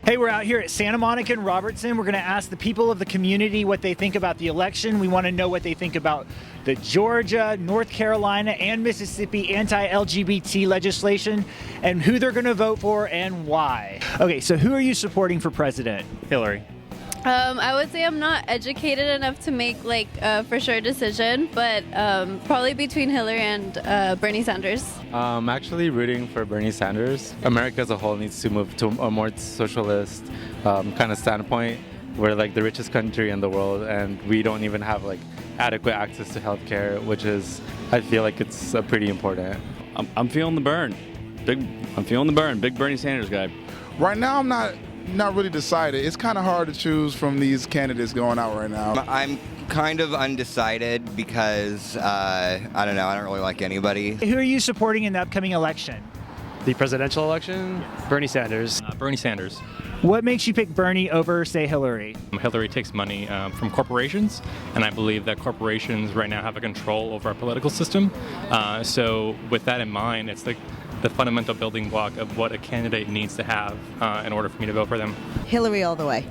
Hey, we're out here at Santa Monica and Robertson. We're going to ask the people of the community what they think about the election. We want to know what they think about the Georgia, North Carolina, and Mississippi anti-LGBT legislation and who they're going to vote for and why. Okay, so who are you supporting for president? Hillary. I would say I'm not educated enough to make like a for sure decision, but probably between Hillary and Bernie Sanders. I'm actually rooting for Bernie Sanders. America as a whole needs to move to a more socialist kind of standpoint. We're like the richest country in the world, and we don't even have like adequate access to healthcare, which is, I feel like it's pretty important. I'm feeling the burn. I'm feeling the burn. Big Bernie Sanders guy. Right now, I'm not really decided. It's kind of hard to choose from these candidates going out right now. I'm kind of undecided because, I don't know, I don't really like anybody. Who are you supporting in the upcoming election? The presidential election? Bernie Sanders. Bernie Sanders. What makes you pick Bernie over, say, Hillary? Hillary takes money from corporations, and I believe that corporations right now have a control over our political system. So with that in mind, it's like the fundamental building block of what a candidate needs to have in order for me to vote for them. Hillary all the way.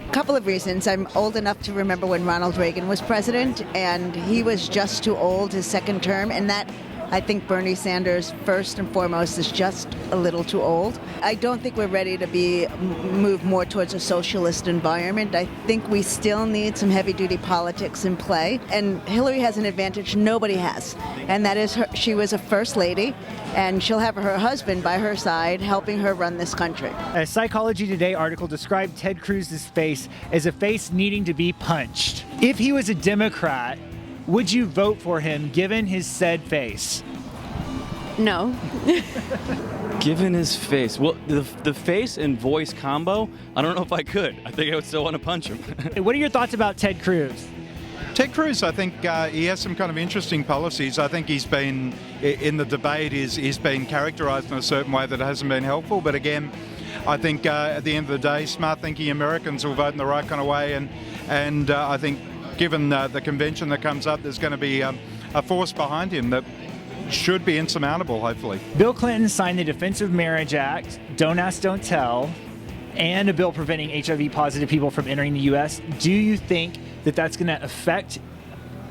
A couple of reasons. I'm old enough to remember when Ronald Reagan was president, and he was just too old his second term, and that I think Bernie Sanders, first and foremost, is just a little too old. I don't think we're ready to move more towards a socialist environment. I think we still need some heavy-duty politics in play. And Hillary has an advantage nobody has, and that is she was a first lady, and she'll have her husband by her side helping her run this country. A Psychology Today article described Ted Cruz's face as a face needing to be punched. If he was a Democrat, would you vote for him given his said face? No. Given his face. Well, the face and voice combo, I don't know if I could. I think I would still want to punch him. What are your thoughts about Ted Cruz? Ted Cruz, I think he has some kind of interesting policies. I think he's been, in the debate, he's been characterized in a certain way that hasn't been helpful. But again, I think at the end of the day, smart thinking Americans will vote in the right kind of way. And I think given the convention that comes up, there's going to be a force behind him that should be insurmountable, hopefully. Bill Clinton signed the Defense of Marriage Act, Don't Ask, Don't Tell, and a bill preventing HIV-positive people from entering the U.S. Do you think that that's going to affect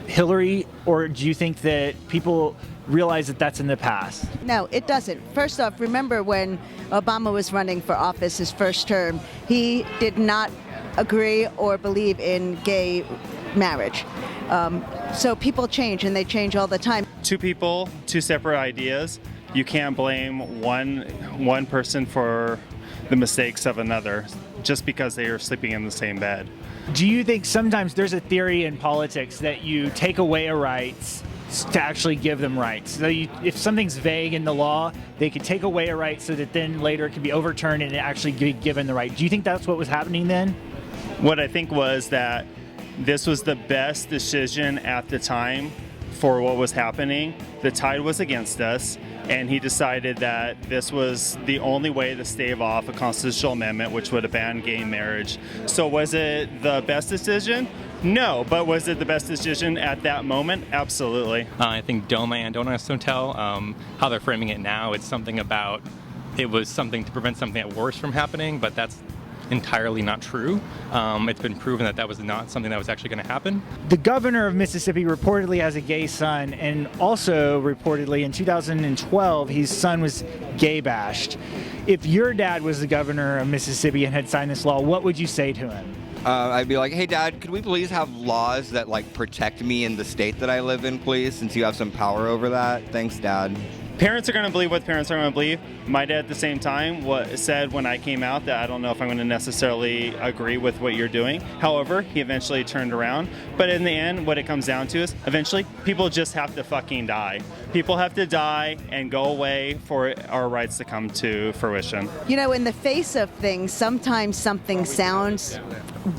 Hillary, or do you think that people realize that that's in the past? No, it doesn't. First off, remember when Obama was running for office his first term, he did not agree or believe in gay marriage. So people change, and they change all the time. Two people, two separate ideas. You can't blame one person for the mistakes of another just because they are sleeping in the same bed. Do you think sometimes there's a theory in politics that you take away a rights to actually give them rights? So if something's vague in the law, they could take away a right so that then later it can be overturned and it actually be given the right. Do you think that's what was happening then? What I think was that this was the best decision at the time for what was happening. The tide was against us, and he decided that this was the only way to stave off a constitutional amendment which would have banned gay marriage. So was it the best decision? No, but was it the best decision at that moment? Absolutely. I think DOMA and Don't Ask, Don't Tell, how they're framing it now, it's something about it was something to prevent something at worse from happening, but that's entirely not true. It's been proven that that was not something that was actually going to happen. The governor of Mississippi reportedly has a gay son, and also reportedly in 2012 his son was gay bashed. If your dad was the governor of Mississippi and had signed this law, what would you say to him? I'd be like, hey, Dad, could we please have laws that like protect me in the state that I live in, please, since you have some power over that? Thanks, Dad. Parents are going to believe what parents are going to believe. My dad at the same time said when I came out that I don't know if I'm going to necessarily agree with what you're doing. However, he eventually turned around. But in the end, what it comes down to is eventually people just have to fucking die. People have to die and go away for our rights to come to fruition. You know, in the face of things, sometimes something sounds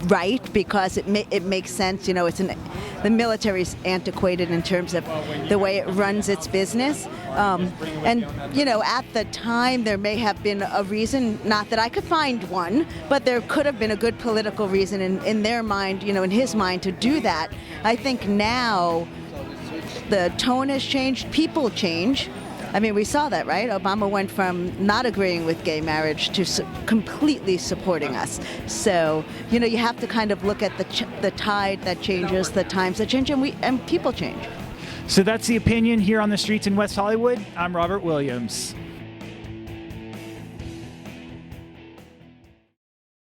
right because it makes sense. You know, the military's antiquated in terms of the way it runs its business. And, you know, at the time there may have been a reason, not that I could find one, but there could have been a good political reason in their mind, you know, in his mind to do that. I think now the tone has changed, people change, I mean, we saw that, right? Obama went from not agreeing with gay marriage to completely supporting us. So, you know, you have to kind of look at the tide that changes, the times that change, and people change. So that's the opinion here on the streets in West Hollywood. I'm Robert Williams.